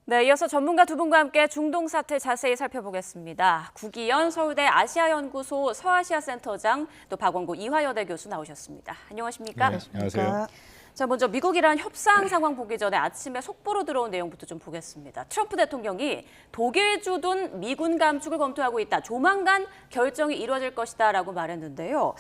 네, 이어서 전문가 두 분과 함께 중동 사태 자세히 살펴보겠습니다. 구기현 서울대 아시아연구소 서아시아센터장, 또 박원구 이화여대 교수 나오셨습니다. 안녕하십니까? 네, 안녕하세요. 자, 먼저 미국-이란 협상 상황 보기 전에 아침에 속보로 들어온 내용부터 좀 보겠습니다. 트럼프 대통령이 독일 주둔 미군 감축을 검토하고 있다. 조만간 결정이 이루어질 것이다라고 말했는데요.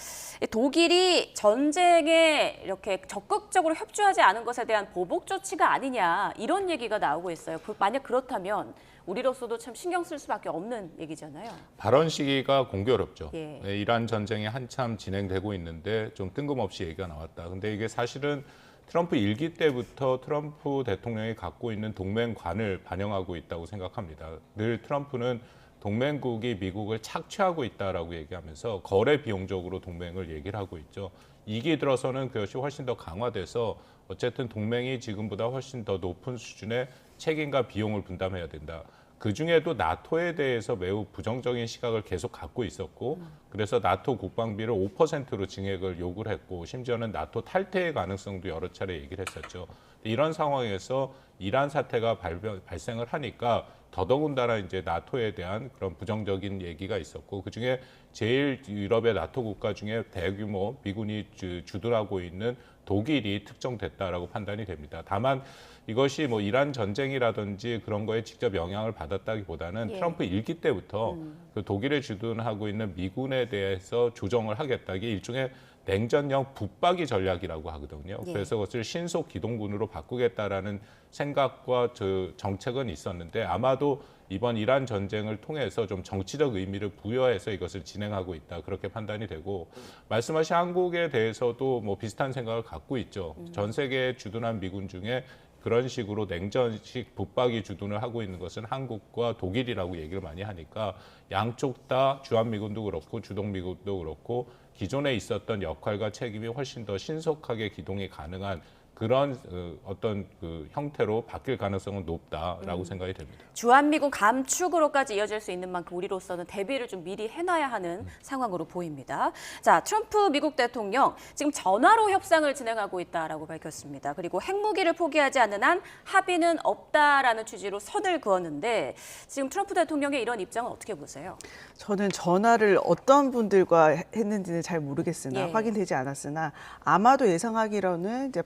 독일이 전쟁에 이렇게 적극적으로 협조하지 않은 것에 대한 보복 조치가 아니냐 이런 얘기가 나오고 있어요. 만약 그렇다면 우리로서도 참 신경 쓸 수밖에 없는 얘기잖아요. 발언 시기가 공교롭죠. 예. 네, 이란 전쟁이 한참 진행되고 있는데 좀 뜬금없이 얘기가 나왔다. 근데 이게 사실은 트럼프 일기 때부터 트럼프 대통령이 갖고 있는 동맹관을 반영하고 있다고 생각합니다. 늘 트럼프는 동맹국이 미국을 착취하고 있다라고 얘기하면서 거래 비용적으로 동맹을 얘기를 하고 있죠. 2기 들어서는 그것이 훨씬 더 강화돼서 어쨌든 동맹이 지금보다 훨씬 더 높은 수준의 책임과 비용을 분담해야 된다. 그중에도 나토에 대해서 매우 부정적인 시각을 계속 갖고 있었고 그래서 나토 국방비를 5%로 증액을 요구를 했고 심지어는 나토 탈퇴의 가능성도 여러 차례 얘기를 했었죠. 이런 상황에서 이란 사태가 발생을 하니까 더더군다나 이제 나토에 대한 그런 부정적인 얘기가 있었고 그중에 제일 유럽의 나토 국가 중에 대규모 미군이 주둔하고 있는 독일이 특정됐다라고 판단이 됩니다. 다만 이것이 뭐 이란 전쟁이라든지 그런 거에 직접 영향을 받았다기보다는 트럼프 일기 때부터 그 독일에 주둔하고 있는 미군에 대해서 조정을 하겠다. 이게 일종의 냉전형 붙박이 전략이라고 하거든요. 그래서 그것을 신속 기동군으로 바꾸겠다라는 생각과 정책은 있었는데 아마도 이번 이란 전쟁을 통해서 좀 정치적 의미를 부여해서 이것을 진행하고 있다. 그렇게 판단이 되고 말씀하신 한국에 대해서도 뭐 비슷한 생각을 갖고 있죠. 전 세계에 주둔한 미군 중에 그런 식으로 냉전식 붙박이 주둔을 하고 있는 것은 한국과 독일이라고 얘기를 많이 하니까 양쪽 다 주한미군도 그렇고 주동미군도 그렇고 기존에 있었던 역할과 책임이 훨씬 더 신속하게 기동이 가능한 그런 어떤 그 형태로 바뀔 가능성은 높다라고 생각이 됩니다. 주한미군 감축으로까지 이어질 수 있는 만큼 우리로서는 대비를 좀 미리 해놔야 하는 상황으로 보입니다. 자, 트럼프 미국 대통령 지금 전화로 협상을 진행하고 있다라고 밝혔습니다. 그리고 핵무기를 포기하지 않는 한 합의는 없다라는 취지로 선을 그었는데 지금 트럼프 대통령의 이런 입장은 어떻게 보세요? 저는 전화를 어떤 분들과 했는지는 잘 모르겠으나 확인되지 않았으나 아마도 예상하기로는 이제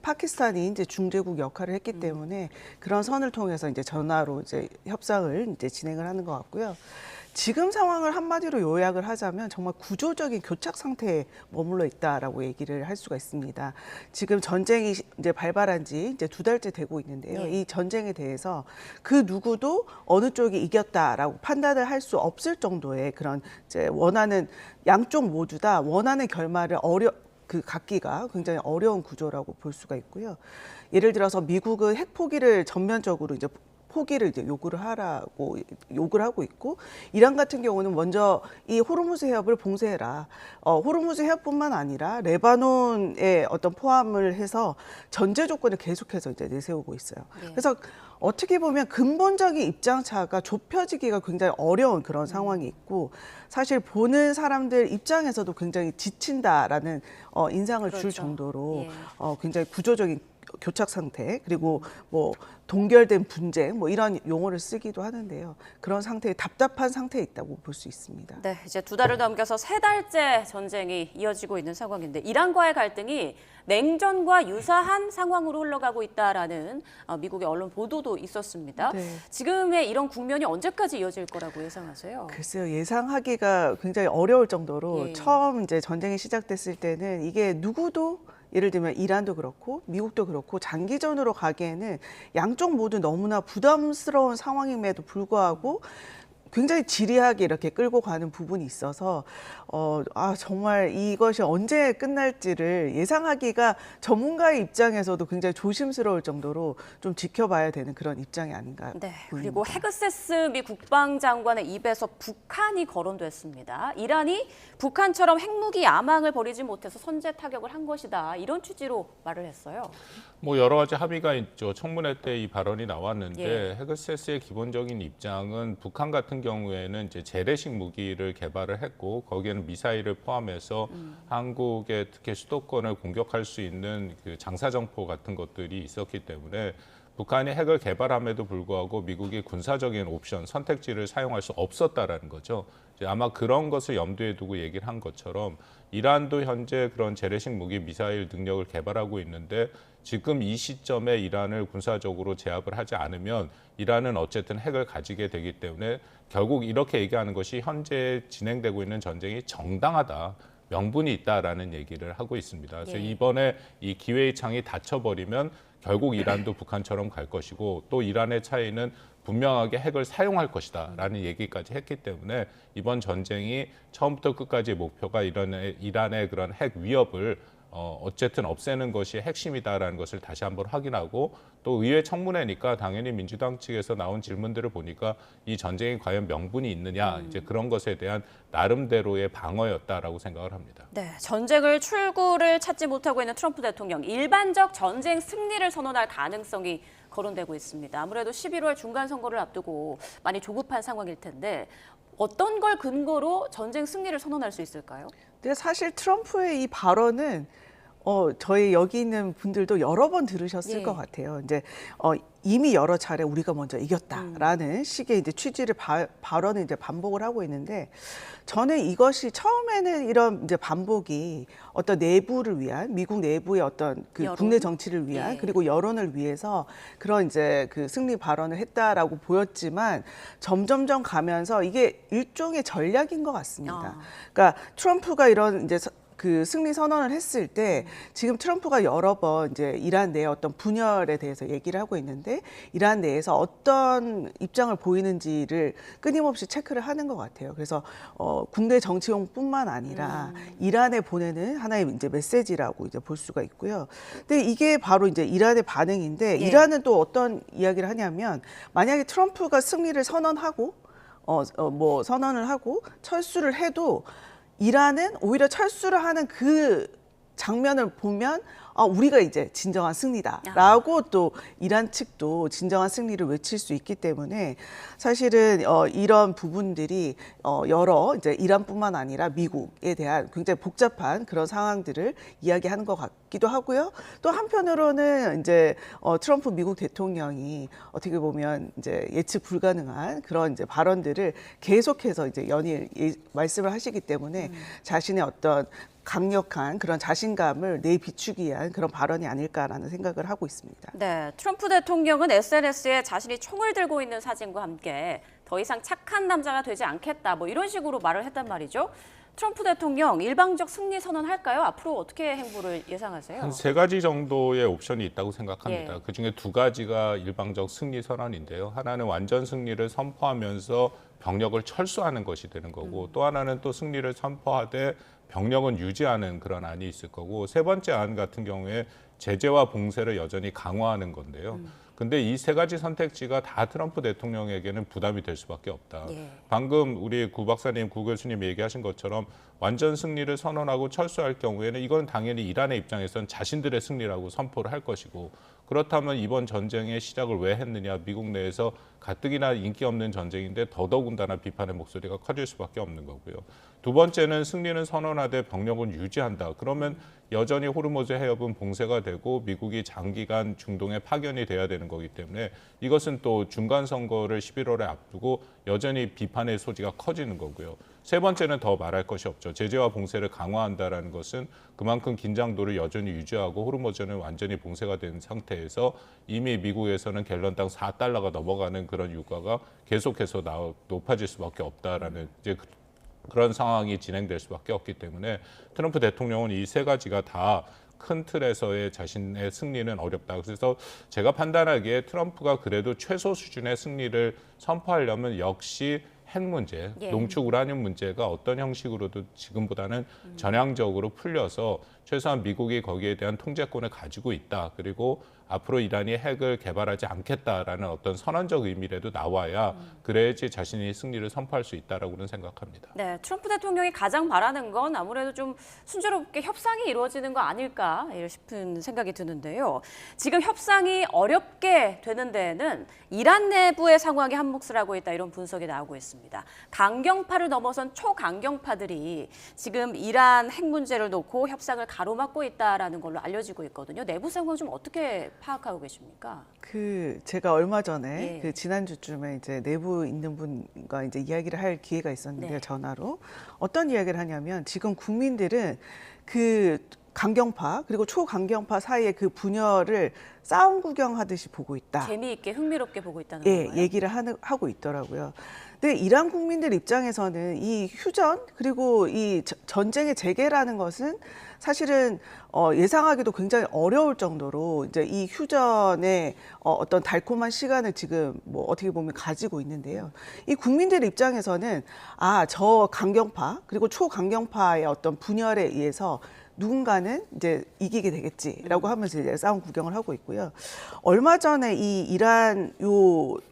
파키스탄이 이제 중재국 역할을 했기 때문에 그런 선을 통해서 이제 전화로 이제 협상을 이제 진행을 하는 것 같고요. 지금 상황을 한마디로 요약을 하자면 정말 구조적인 교착 상태에 머물러 있다라고 얘기를 할 수가 있습니다. 지금 전쟁이 이제 발발한 지 이제 2달째 되고 있는데요. 이 전쟁에 대해서 그 누구도 어느 쪽이 이겼다라고 판단을 할 수 없을 정도의 그런 이제 원하는 양쪽 모두 다 원하는 결말을 갖기가 굉장히 어려운 구조라고 볼 수가 있고요. 예를 들어서 미국은 핵 포기를 전면적으로 이제 포기를 이제 요구를 하고 있고 이란 같은 경우는 먼저 이 호르무즈 해협을 봉쇄해라. 호르무즈 해협뿐만 아니라 레바논에 어떤 포함을 해서 전제 조건을 계속해서 이제 내세우고 있어요. 그래서 어떻게 보면 근본적인 입장 차가 좁혀지기가 굉장히 어려운 그런 상황이 있고 사실 보는 사람들 입장에서도 굉장히 지친다라는 인상을 줄 정도로 굉장히 구조적인 교착 상태 그리고 뭐 동결된 분쟁 뭐 이런 용어를 쓰기도 하는데요. 그런 상태에 답답한 상태에 있다고 볼 수 있습니다. 네, 이제 2달을 넘겨서 3달째 전쟁이 이어지고 있는 상황인데 이란과의 갈등이 냉전과 유사한 상황으로 흘러가고 있다라는 미국의 언론 보도도 있었습니다. 지금의 이런 국면이 언제까지 이어질 거라고 예상하세요? 글쎄요, 예상하기가 굉장히 어려울 정도로 처음 이제 전쟁이 시작됐을 때는 이게 누구도 예를 들면 이란도 그렇고 미국도 그렇고 장기전으로 가기에는 양쪽 모두 너무나 부담스러운 상황임에도 불구하고 굉장히 지리하게 이렇게 끌고 가는 부분이 있어서 정말 이것이 언제 끝날지를 예상하기가 전문가의 입장에서도 굉장히 조심스러울 정도로 좀 지켜봐야 되는 그런 입장이 아닌가 보입니다. 그리고 헤그세스 미 국방장관의 입에서 북한이 거론됐습니다. 이란이 북한처럼 핵무기 야망을 버리지 못해서 선제 타격을 한 것이다. 이런 취지로 말을 했어요. 뭐 여러 가지 합의가 있죠. 청문회 때 이 발언이 나왔는데 헤그세스의 기본적인 입장은 북한 같은 경우에는 이제 재래식 무기를 개발을 했고 거기에는 미사일을 포함해서 한국의 특히 수도권을 공격할 수 있는 그 장사정포 같은 것들이 있었기 때문에 북한이 핵을 개발함에도 불구하고 미국이 군사적인 옵션, 선택지를 사용할 수 없었다라는 거죠. 이제 아마 그런 것을 염두에 두고 얘기를 한 것처럼 이란도 현재 그런 재래식 무기 미사일 능력을 개발하고 있는데 지금 이 시점에 이란을 군사적으로 제압을 하지 않으면 이란은 어쨌든 핵을 가지게 되기 때문에 결국 이렇게 얘기하는 것이 현재 진행되고 있는 전쟁이 정당하다. 명분이 있다라는 얘기를 하고 있습니다. 그래서 이번에 이 기회의 창이 닫혀버리면 결국 이란도 북한처럼 갈 것이고 또 이란의 차이는 분명하게 핵을 사용할 것이다라는 얘기까지 했기 때문에 이번 전쟁이 처음부터 끝까지 목표가 이란의 그런 핵 위협을 어쨌든 없애는 것이 핵심이다라는 것을 다시 한번 확인하고 또 의회 청문회니까 당연히 민주당 측에서 나온 질문들을 보니까 이 전쟁이 과연 명분이 있느냐 이제 그런 것에 대한 나름대로의 방어였다라고 생각을 합니다. 네, 전쟁을 출구를 찾지 못하고 있는 트럼프 대통령, 일반적 전쟁 승리를 선언할 가능성이 거론되고 있습니다. 아무래도 11월 중간 선거를 앞두고 많이 조급한 상황일 텐데 어떤 걸 근거로 전쟁 승리를 선언할 수 있을까요? 근데 사실 트럼프의 이 발언은 저희 여기 있는 분들도 여러 번 들으셨을 것 같아요. 이제 이미 여러 차례 우리가 먼저 이겼다라는 식의 이제 취지를 발언을 이제 반복을 하고 있는데 저는 이것이 처음에는 이런 이제 반복이 어떤 내부를 위한 미국 내부의 어떤 그 여론? 국내 정치를 위한 그리고 여론을 위해서 그런 이제 그 승리 발언을 했다라고 보였지만 점점점 가면서 이게 일종의 전략인 것 같습니다. 그러니까 트럼프가 이런 이제 그 승리 선언을 했을 때 지금 트럼프가 여러 번 이제 이란 내의 어떤 분열에 대해서 얘기를 하고 있는데 이란 내에서 어떤 입장을 보이는지를 끊임없이 체크를 하는 것 같아요. 그래서 국내 정치용뿐만 아니라 이란에 보내는 하나의 이제 메시지라고 이제 볼 수가 있고요. 근데 이게 바로 이제 이란의 반응인데 이란은 또 어떤 이야기를 하냐면 만약에 트럼프가 승리를 선언하고 뭐 선언을 하고 철수를 해도 이란은 오히려 철수를 하는 그 장면을 보면 우리가 이제 진정한 승리다라고 또 이란 측도 진정한 승리를 외칠 수 있기 때문에 사실은 이런 부분들이 여러 이제 이란뿐만 아니라 미국에 대한 굉장히 복잡한 그런 상황들을 이야기하는 것 같기도 하고요. 또 한편으로는 이제 트럼프 미국 대통령이 어떻게 보면 이제 예측 불가능한 그런 이제 발언들을 계속해서 이제 연일 말씀을 하시기 때문에 자신의 어떤 강력한 그런 자신감을 내비추기 위한 그런 발언이 아닐까라는 생각을 하고 있습니다. 네, 트럼프 대통령은 SNS에 자신이 총을 들고 있는 사진과 함께 더 이상 착한 남자가 되지 않겠다 뭐 이런 식으로 말을 했단 말이죠. 트럼프 대통령 일방적 승리 선언할까요? 앞으로 어떻게 행보를 예상하세요? 한 3가지 정도의 옵션이 있다고 생각합니다. 그중에 2가지가 일방적 승리 선언인데요. 하나는 완전 승리를 선포하면서 병력을 철수하는 것이 되는 거고 또 하나는 또 승리를 선포하되 병력은 유지하는 그런 안이 있을 거고 세 번째 안 같은 경우에 제재와 봉쇄를 여전히 강화하는 건데요. 근데 이 3가지 선택지가 다 트럼프 대통령에게는 부담이 될 수밖에 없다. 방금 우리 구 박사님, 구 교수님 얘기하신 것처럼 완전 승리를 선언하고 철수할 경우에는 이건 당연히 이란의 입장에서는 자신들의 승리라고 선포를 할 것이고 그렇다면 이번 전쟁의 시작을 왜 했느냐 미국 내에서 가뜩이나 인기 없는 전쟁인데 더더군다나 비판의 목소리가 커질 수밖에 없는 거고요. 두 번째는 승리는 선언하되 병력은 유지한다. 그러면 여전히 호르무즈 해협은 봉쇄가 되고 미국이 장기간 중동에 파견이 돼야 되는 거기 때문에 이것은 또 중간 선거를 11월에 앞두고 여전히 비판의 소지가 커지는 거고요. 세 번째는 더 말할 것이 없죠. 제재와 봉쇄를 강화한다라는 것은 그만큼 긴장도를 여전히 유지하고 호르무즈는 완전히 봉쇄가 된 상태에서 이미 미국에서는 갤런당 4달러가 넘어가는 그런 유가가 계속해서 높아질 수밖에 없다라는 이제 그런 상황이 진행될 수밖에 없기 때문에 트럼프 대통령은 이 3가지가 다 큰 틀에서의 자신의 승리는 어렵다. 그래서 제가 판단하기에 트럼프가 그래도 최소 수준의 승리를 선포하려면 역시 핵 문제, 농축 우라늄 문제가 어떤 형식으로도 지금보다는 전향적으로 풀려서 최소한 미국이 거기에 대한 통제권을 가지고 있다. 그리고 앞으로 이란이 핵을 개발하지 않겠다라는 어떤 선언적 의미라도 나와야 그래야지 자신이 승리를 선포할 수 있다라고는 생각합니다. 네, 트럼프 대통령이 가장 바라는 건 아무래도 좀 순조롭게 협상이 이루어지는 거 아닐까 싶은 생각이 드는데요. 지금 협상이 어렵게 되는 데에는 이란 내부의 상황이 한 몫을 하고 있다 이런 분석이 나오고 있습니다. 강경파를 넘어선 초강경파들이 지금 이란 핵 문제를 놓고 협상을 가로막고 있다라는 걸로 알려지고 있거든요. 내부 상황 좀 어떻게 파악하고 계십니까? 제가 얼마 전에 예. 지난주쯤에 이제 내부 있는 분과 이제 이야기를 할 기회가 있었는데요. 네. 전화로. 어떤 이야기를 하냐면 지금 국민들은 강경파 그리고 초강경파 사이의 그 분열을 싸움 구경하듯이 보고 있다. 재미있게 흥미롭게 보고 있다는 예, 건가요? 얘기를 하고 있더라고요. 근데 이란 국민들 입장에서는 이 휴전 그리고 이 전쟁의 재개라는 것은 사실은 예상하기도 굉장히 어려울 정도로 이제 이 휴전의 어떤 달콤한 시간을 지금 뭐 어떻게 보면 가지고 있는데요. 이 국민들 입장에서는 저 강경파 그리고 초강경파의 어떤 분열에 의해서 누군가는 이제 이기게 되겠지라고 하면서 이제 싸움 구경을 하고 있고요. 얼마 전에 이 이란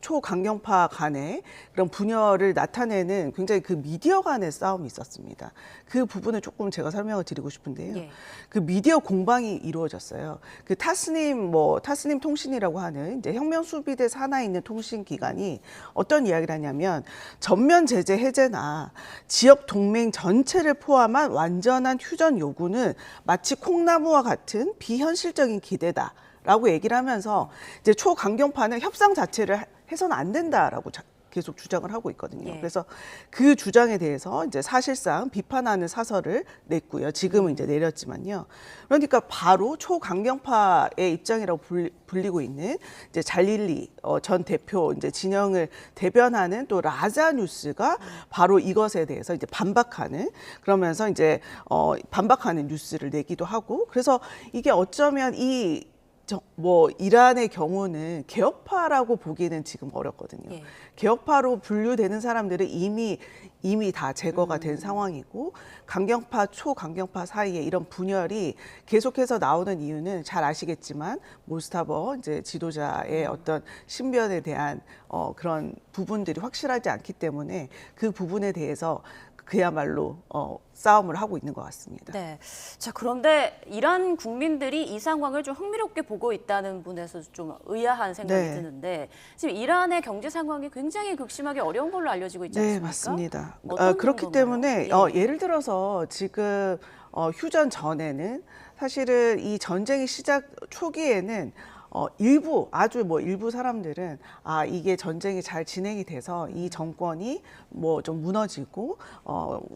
초강경파 간의 그런 분열을 나타내는 굉장히 그 미디어 간의 싸움이 있었습니다. 그 부분을 조금 제가 설명을 드리고 싶은데요. 예. 그 미디어 공방이 이루어졌어요. 그 타스님 통신이라고 하는 이제 혁명 수비대 산하에 있는 통신 기관이 어떤 이야기를 하냐면 전면 제재 해제나 지역 동맹 전체를 포함한 완전한 휴전 요구는 마치 콩나무와 같은 비현실적인 기대다라고 얘기를 하면서 이제 초강경파는 협상 자체를 해서는 안 된다라고 계속 주장을 하고 있거든요. 예. 그래서 그 주장에 대해서 이제 사실상 비판하는 사설을 냈고요. 지금은 이제 내렸지만요. 그러니까 바로 초강경파의 입장이라고 불리고 있는 이제 잘릴리 전 대표 이제 진영을 대변하는 또 라자 뉴스가 바로 이것에 대해서 이제 그러면서 이제 반박하는 뉴스를 내기도 하고 그래서 이게 어쩌면 이란의 경우는 개혁파라고 보기는 지금 어렵거든요. 예. 개혁파로 분류되는 사람들은 이미 다 제거가 된 상황이고 강경파, 초강경파 사이에 이런 분열이 계속해서 나오는 이유는 잘 아시겠지만 몰스타버 이제 지도자의 어떤 신변에 대한 그런 부분들이 확실하지 않기 때문에 그 부분에 대해서 그야말로 싸움을 하고 있는 것 같습니다. 네. 자, 그런데 이란 국민들이 이 상황을 좀 흥미롭게 보고 있다는 분에서 좀 의아한 생각이 네. 드는데 지금 이란의 경제 상황이 굉장히 극심하게 어려운 걸로 알려지고 있지 않습니까? 네, 맞습니다. 어떤 그렇기 건가요? 때문에 예. 예를 들어서 지금 휴전 전에는 사실은 이 전쟁이 시작 초기에는 일부 사람들은 이게 전쟁이 잘 진행이 돼서 이 정권이 뭐 좀 무너지고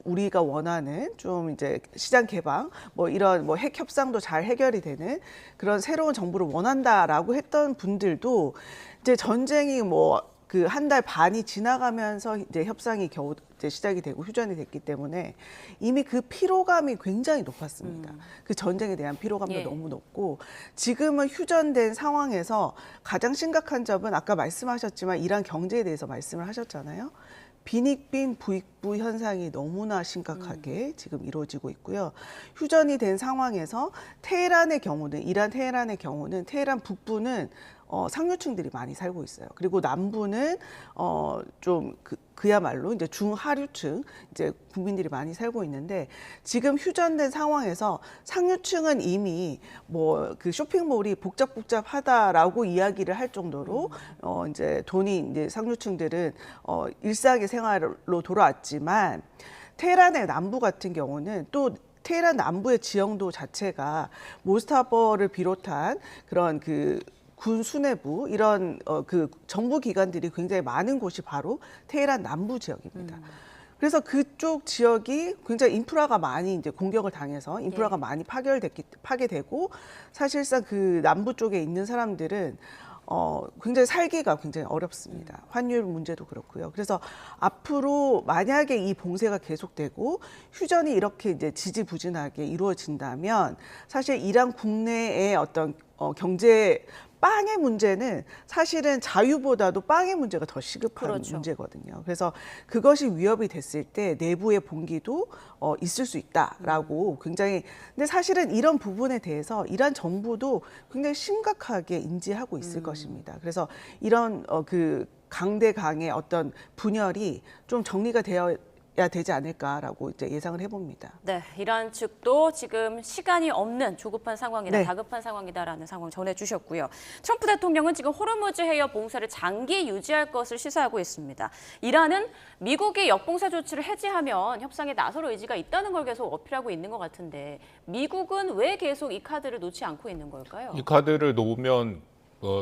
우리가 원하는 좀 이제 시장 개방 이런 핵 협상도 잘 해결이 되는 그런 새로운 정부를 원한다라고 했던 분들도 이제 전쟁이 그 한 달 반이 지나가면서 이제 협상이 겨우 이제 시작이 되고 휴전이 됐기 때문에 이미 그 피로감이 굉장히 높았습니다. 그 전쟁에 대한 피로감도 예. 너무 높고 지금은 휴전된 상황에서 가장 심각한 점은 아까 말씀하셨지만 이란 경제에 대해서 말씀을 하셨잖아요. 빈익빈 부익부 현상이 너무나 심각하게 지금 이루어지고 있고요. 휴전이 된 상황에서 이란 테헤란의 경우는 테헤란 북부는 상류층들이 많이 살고 있어요. 그리고 남부는 좀 그야말로 이제 중하류층 이제 국민들이 많이 살고 있는데 지금 휴전된 상황에서 상류층은 이미 그 쇼핑몰이 복잡하다라고 이야기를 할 정도로 이제 돈이 이제 상류층들은 일상의 생활로 돌아왔지만 테헤란의 남부 같은 경우는 또 테헤란 남부의 지형도 자체가 몰스타버를 비롯한 그런 군 수뇌부 이런 그 정부 기관들이 굉장히 많은 곳이 바로 테헤란 남부 지역입니다. 그래서 그쪽 지역이 굉장히 인프라가 많이 이제 공격을 당해서 인프라가 많이 파괴되고 사실상 그 남부 쪽에 있는 사람들은 굉장히 살기가 굉장히 어렵습니다. 환율 문제도 그렇고요. 그래서 앞으로 만약에 이 봉쇄가 계속되고 휴전이 이렇게 이제 지지부진하게 이루어진다면 사실 이란 국내의 어떤 경제 빵의 문제는 사실은 자유보다도 빵의 문제가 더 시급한 그렇죠. 문제거든요. 그래서 그것이 위협이 됐을 때 내부의 봉기도 있을 수 있다라고 굉장히 근데 사실은 이런 부분에 대해서 이란 정부도 굉장히 심각하게 인지하고 있을 것입니다. 그래서 이런 그 강대강의 어떤 분열이 좀 정리가 되어 되지 않을까라고 이제 예상을 해봅니다. 네, 이란 측도 지금 시간이 없는 조급한 상황이다, 네. 다급한 상황이다라는 상황 전해주셨고요. 트럼프 대통령은 지금 호르무즈 해협 봉쇄를 장기 유지할 것을 시사하고 있습니다. 이란은 미국이 역봉쇄 조치를 해제하면 협상에 나설 의지가 있다는 걸 계속 어필하고 있는 것 같은데 미국은 왜 계속 이 카드를 놓지 않고 있는 걸까요? 이 카드를 놓으면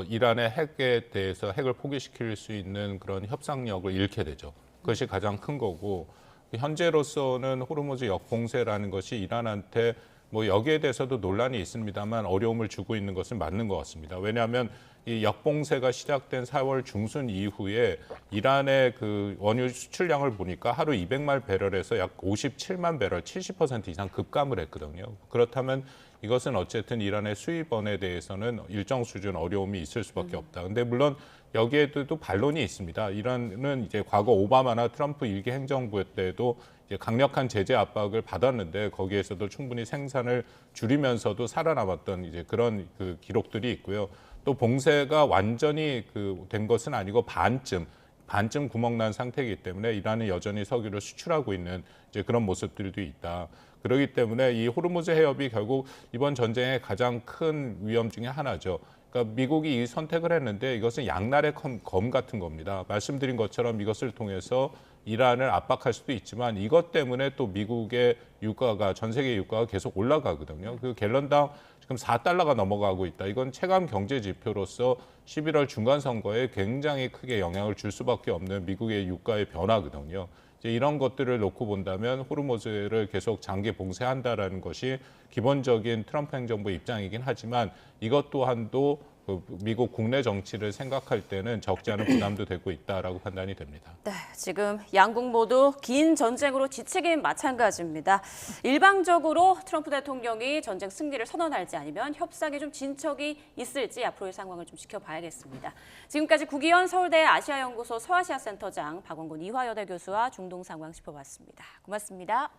이란의 핵에 대해서 핵을 포기시킬 수 있는 그런 협상력을 잃게 되죠. 그것이 가장 큰 거고 현재로서는 호르무즈 역봉쇄라는 것이 이란한테 뭐 여기에 대해서도 논란이 있습니다만 어려움을 주고 있는 것은 맞는 것 같습니다. 왜냐하면 이 역봉쇄가 시작된 4월 중순 이후에 이란의 그 원유 수출량을 보니까 하루 200만 배럴에서 약 57만 배럴, 70% 이상 급감을 했거든요. 그렇다면 이것은 어쨌든 이란의 수입원에 대해서는 일정 수준 어려움이 있을 수밖에 없다. 근데 물론 여기에도 반론이 있습니다. 이란은 이제 과거 오바마나 트럼프 일기 행정부 때도 이제 강력한 제재 압박을 받았는데 거기에서도 충분히 생산을 줄이면서도 살아남았던 이제 그런 그 기록들이 있고요. 또 봉쇄가 완전히 된 것은 아니고 반쯤 구멍 난 상태이기 때문에 이란은 여전히 석유를 수출하고 있는 이제 그런 모습들도 있다. 그렇기 때문에 이 호르무즈 해협이 결국 이번 전쟁의 가장 큰 위험 중에 하나죠. 그러니까 미국이 이 선택을 했는데 이것은 양날의 검 같은 겁니다. 말씀드린 것처럼 이것을 통해서 이란을 압박할 수도 있지만 이것 때문에 또 미국의 유가가 전 세계 유가가 계속 올라가거든요. 그 갤런당 지금 4달러가 넘어가고 있다. 이건 체감 경제 지표로서 11월 중간 선거에 굉장히 크게 영향을 줄 수밖에 없는 미국의 유가의 변화거든요. 이제 이런 것들을 놓고 본다면 호르무즈를 계속 장기 봉쇄한다라는 것이 기본적인 트럼프 행정부 입장이긴 하지만 이것 또한도 미국 국내 정치를 생각할 때는 적지 않은 부담도 되고 있다라고 판단이 됩니다. 네, 지금 양국 모두 긴 전쟁으로 지치긴 마찬가지입니다. 일방적으로 트럼프 대통령이 전쟁 승리를 선언할지 아니면 협상에 좀 진척이 있을지 앞으로의 상황을 좀 지켜봐야겠습니다. 지금까지 구기현 서울대 아시아연구소 서아시아센터장 박원곤 이화여대 교수와 중동 상황 짚어봤습니다. 고맙습니다.